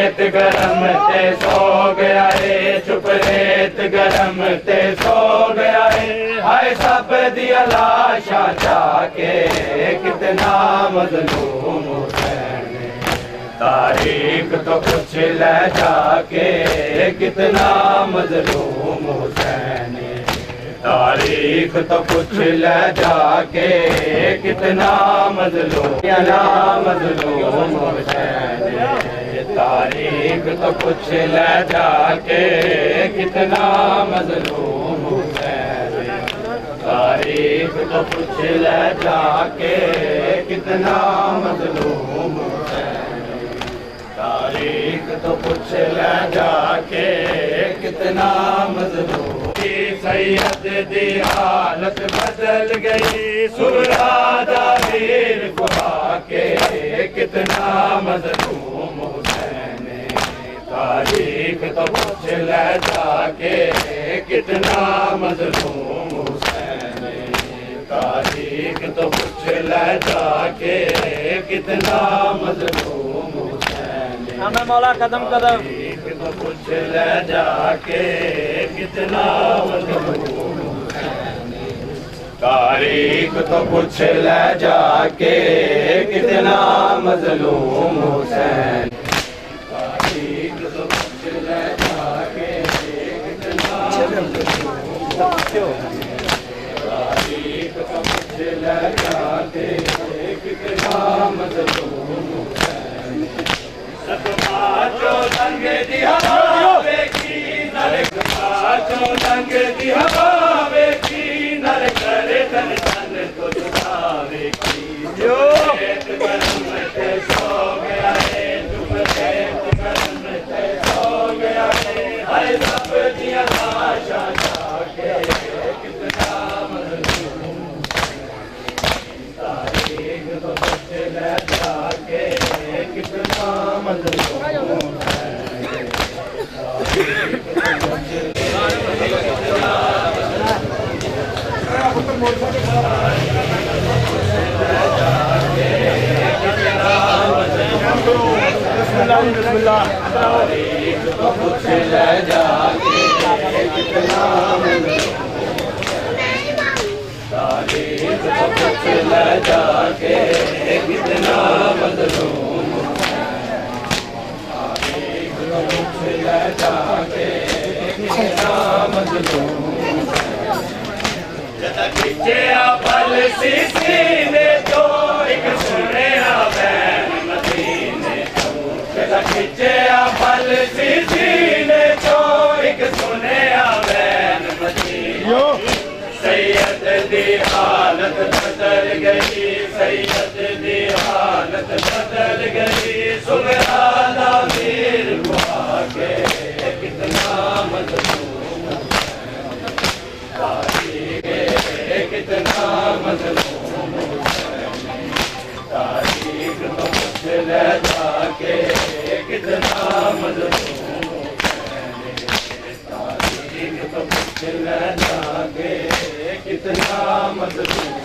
रेत गरम ते सो गया है, चुप रेत गरम ते सो गया है। हाय सब दिया लाशा जाके कितना मजलूम हुसैन, तारीख तो कुछ ले जाके कितना मजलूम हुसैन, तारीख तो कुछ ले जाके कितना मजलूम मजलूम हुसैन, तारीख तो कुछ ले जाके कितना मजलूम हुसैन, तारीख तो कुछ ले जाके कितना मजलूम हुसैन, तारीख तो कुछ ले जाके कितना मजलूम। सैयद दी हालत बदल गई, सुरादा वीर को आके कितना मजलूम हुसैन, तारीख तो कुछ ले जाके कितना मजलूम हुसैन, तारीख तो कुछ ले जाके कितना मजलूम हुसैन, हमें मौला कदम कदम तो कुछ ले जाके कितना मजलूम हुसैन, तारीख तो कुछ ले जाके कितना मजलूम हुसैन, तारीख तो कुछ ले जाके कितना मजलूम हुसैन, तारीख तो कुछ ले जाके कितना मजलूम हुसैन। सतमाचो लंग दी हवा वेखी नर, सतमाचो लंग दी हवा वेखी नर, करे तन तन तो जुदा वेखी, रेत गरम ते सो गया है, चुप रेत गरम ते सो गया है। हाय सब दिया लाशा जाके कितना मजलूम, तारीख तो कुछ ले जाके कितना मजलूम है, तारीख तो कुछ ले जाके कितना मजलूम, तारीख तो कुछ ले जाके कितना मजलूम, तारीख तो कुछ ले जाके कितना मजलूम। जदा खिंचे पल सीने तो एक सुने बैन मदीने तो, जदा खिंचे पल सीने तो एक सुने बैन मदीने। सैयद दी हालत बदल गई, सैयद दी हालत बदल गई, सुबहाना वीर को आके कितना मजलूम, तारीख कितना मजलूम, तारीख तो कुछ ले जाके कितना मजलूम, तारीख तो कुछ ले जाके कितना मजलूम।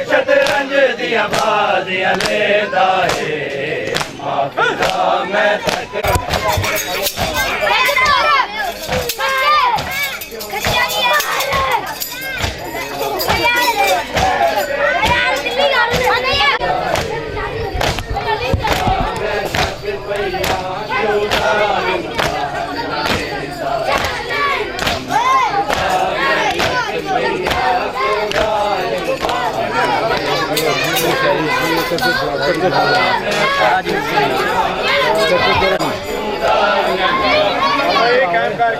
शतरंज दिया बाजियां लेता है माफिया मैं मैं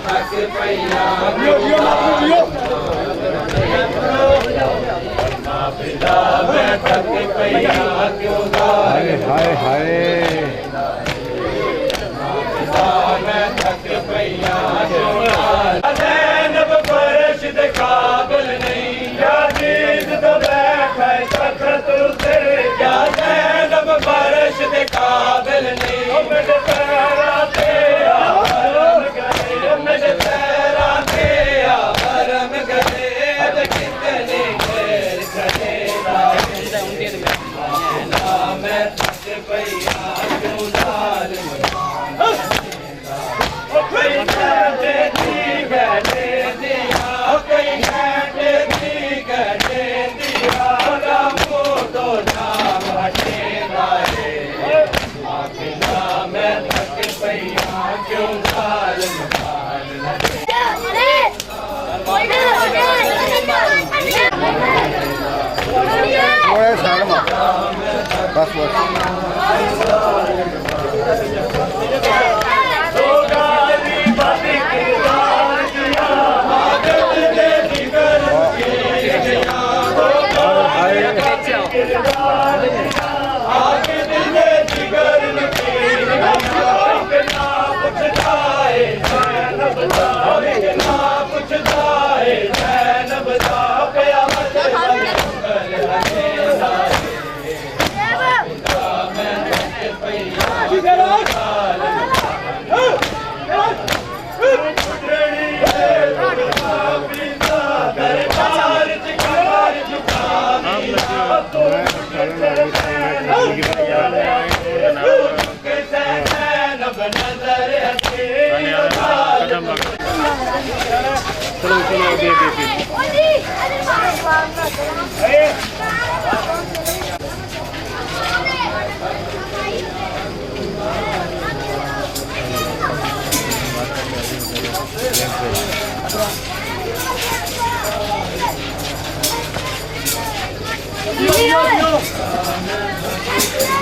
थक पैया मैं थक पैया क्यों हाय हाय मैं थक पैया ज़ैनब फर्श दे काबिल नहीं या चीज तो बैठे तखत से या ज़ैनब फर्श दे काबिल नहीं मेरे पैरा पे हरम गए मेरे पैरा पे हरम गए कितने देर चलेगा मैं थक पैया क्यों जालिम बस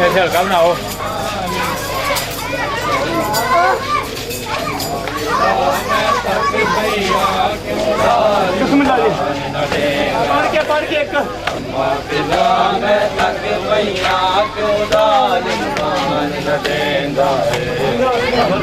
ऐसे हल्का बनाओ पढ़ के मैं थक पैया क्यों जालिम मान न देंदा है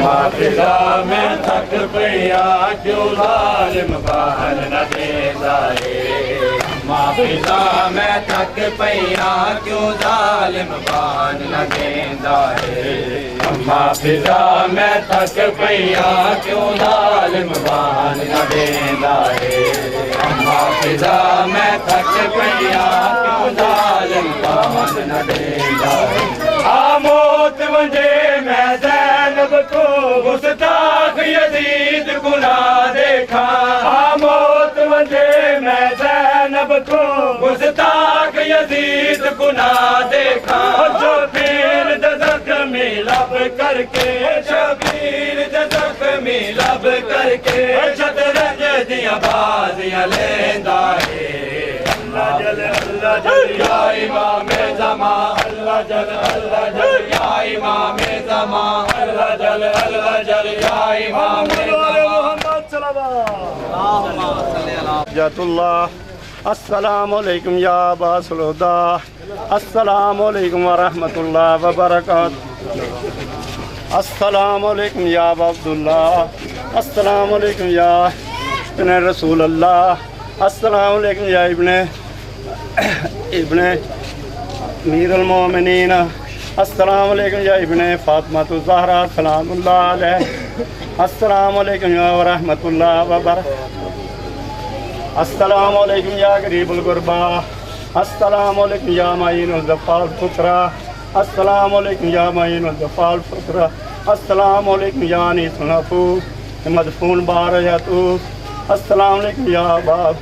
माफिला मैं थक पैया क्यों जालिम मान न देंदा है माफिला मैं थक पैया क्यों जालिम मान न देंदा है माफिला मैं थक पैया क्यों जालिम मान न देंदा है माफिला मैं थक पैया क्यों जालिम मान न देंदा है आमोत वंजे मैं ज़ैनब को गुस्ताख यजीद गुनाह देखा आमोत वंजे मैं ज़ैनब को गुस्ताख यजीद गुनाह देखा जो पीर जख्मी लब करके शबीर जख्मी लब करके शतरंज दियां बाजियां लेंदा है अल्लाह जल या इमाम ज़मा अल्लाह जल या इमाम ज़मा अल्लाह जल या इमाम मोहम्मद जतुल्लाह अस्सलामु अलैकुम या बासुलुदा अस्सलामु अलैकुम व रहमतुल्लाह व बरकातुहू अस्सलामु अलैकुम या अब्दुल्लाह अस्सलामु अलैकुम या इब्न रसूल अल्लाह अस्सलामु अलैकुम या इब्न मीरुल मोमिनीन अस्सलामु अलैकुम या इब्न फातिमातुज़ ज़हरा सलामुल्लाह अलैह अस्सलामु अलैकुम या रहमतुल्लाह व बरकातुहू अस्सलामु अलैकुम या गरीबुल गुरबा अस्सलामु अलैकुम या मायीनुल ज़फ़ाल फुतरा अस्सलामु अलैकुम या मायीनुल ज़फ़ाल फुतरा अस्सलामु अलैकुम या अनीसुल अफ़ू मदफून बारयातू अस्सलामु अलैकुम या बाब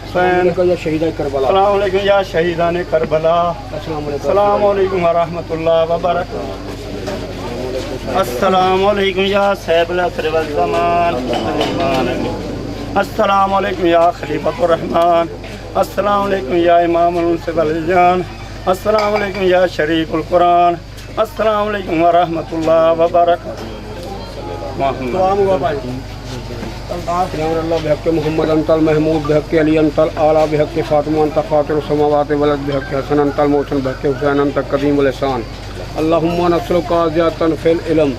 हुसैन अस्सलामु अलैकुम या शहीदान करबला अस्सलामु अलैकुम व रहमतुल्लाह व बरकातुहू अस्सलामु अलैकुम या साहिबुल असर वल ज़मान अस्सलामु अलैकुम या खलीफतुर रहमान अस्सलामु अलैकुम या इमामुल उन्स वल जान अस्सलामु अलैकुम या शरीकुल कुरान अस्सलाम वालेकुम व रहमतुल्लाहि व बरकातहू। अल्लाह बिहक़्क़ि मोहम्मद अंतल महमूद बिहक़्क़ि अली अंतल आला बिहक़्क़ि फातिमा अंत फ़ातिर समावात वलद बिहक़्क़ि हसन अंतल मोहसिन बिहक़्क़ि हुसैन अंत कदीम अल एहसान। अल्लाहुम्मा नस्अलुका ज़ियादतन फिल इल्म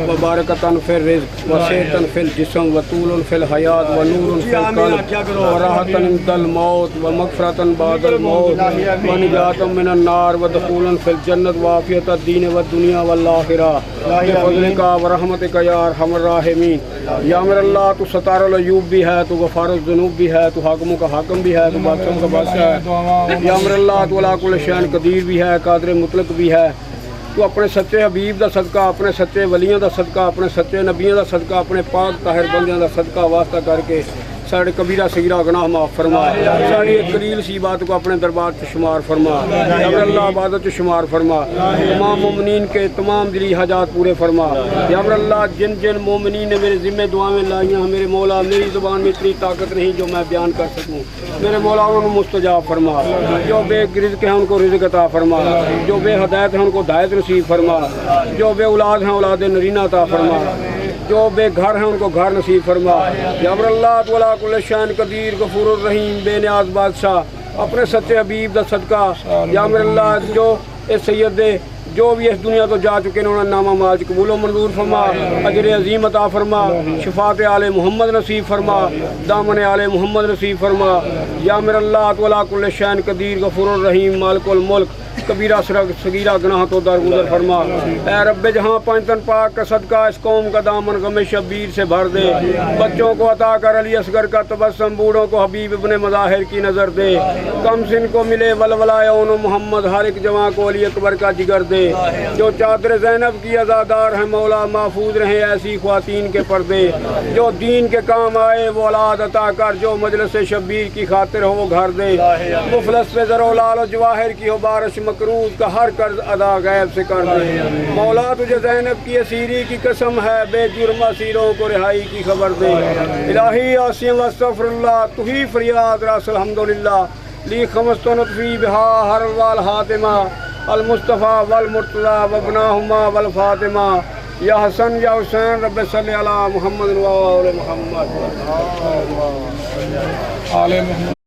व बारकतन फिर रिज़्क़ व सेहतन फिल जिस्म व तूलन फिल हयात व नूरन फिल क़ल्ब व राहतन इंदल मौत व मग़फ़िरतन बादल मौत व निजातन मिनन नार व दुख़ूलन फिल जन्नत व आफ़ियतद दीन व दुनिया वल आख़िरह बिफ़ज़लिका व रहमतिका या अरहमर राहिमीन। या मेरा अल्लाह तू सतारुल अयूब भी है, तू गफ़ारुज़ ज़ुनूब भी है, तू हाकिमों का हाकिम भी है, तू बादशाहों का बादशाह है। या मेरा अल्लाह तू अला कुल्लि शैइन क़दीर भी है, क़ादिर मुतलक भी है। तू अपने सच्चे हबीब का सदका, अपने सच्चे वलियों का सदका, अपने सच्चे नबियों का सदका, अपने पाक ताहिर बंदियों का सदका वास्ता करके साढ़े कबीरा सगीरा गुनाह माफ़ फरमा। साड़ी एक कलील सी बात को अपने दरबार से शुमार फरमा। या अल्लाह इबादत शुमार फरमा। तमाम मोमिनीन के तमाम दिली हाजात पूरे फरमा। या अल्लाह जिन जिन मोमिनीन ने मेरे ज़िम्मे दुआएं लाइयाँ, मेरे मौला मेरी ज़ुबान में इतनी ताकत नहीं जो मैं बयान कर सकूँ, मेरे मौला उन्होंने मुस्तजाब फरमा। जो बेरिज़्क़ हैं उनको रिज़्क़ अता फरमा, जो बेहदायत हैं उनको हिदायत नसीब फरमा, जो बे औलाद हैं औलाद नरीना अता फरमा, जो बेघर हैं उनको घर नसीब फरमा। या अल्लाह तू अला कुल्लि शैइन क़दीर गफ़ूरुर रहीम बेनियाज़ बादशाह अपने सच्चे हबीब दा सदका। या अल्लाह जो इस सैयद जो भी इस दुनिया तो जा चुके हैं उन्होंने नामा माज कबूल मंजूर फरमा, अजर अजीम अता फरमा, शफात आले मोहम्मद नसीब फरमा, दामन आले मोहम्मद नसीब फरमा। या अल्लाह तू अला कुल्लि शैइन क़दीर गफ़ूरुर रहीम मालिकुल मुल्क कबीरा सगीरा गुनाह तो दरगुजर फरमा। ऐ रब्बे जहाँ पंचतन पाक का सदका इस कौम का दामन गमे शब्बीर से भर दे। बच्चों को अता कर अली असगर का तबस्सुम, बूढ़ों को हबीब इब्ने मज़ाहिर की नज़र दे। कम सिन को मिले वलवलाए ओनो मोहम्मद, हर एक जवां को अली अकबर का जिगर दे। जो चादर ज़ैनब की अज़ादार है मौला महफूज रहे ऐसी ख्वातीन के पर्दे। जो दीन के काम आए वो औलाद अता कर, जो मजलिस शब्बीर की खातिर हो वो घर दे। मुफलस पे ज़रो लाल जवाहिर की हो बारिश मकरूज का हर कर्ज अदा गैब से कर दे। मौला तुझे ज़ैनब की असीरी की कसम है, बेजुर्म असीरों को रिहाई की खबर दे। इलाही आसिम वस्तग़फिरुल्लाह तू ही फरियाद रस अल्हम्दुलिल्लाह ली खमस्तनफ़ी बिहा हर वाल हातिमा अल मुस्तफ़ा वल मुर्तज़ा वबनाहुमा वल फातिमा। या हसन या हुसैन रब्बे सल्लि अला मुहम्मद व आले मुहम्मद।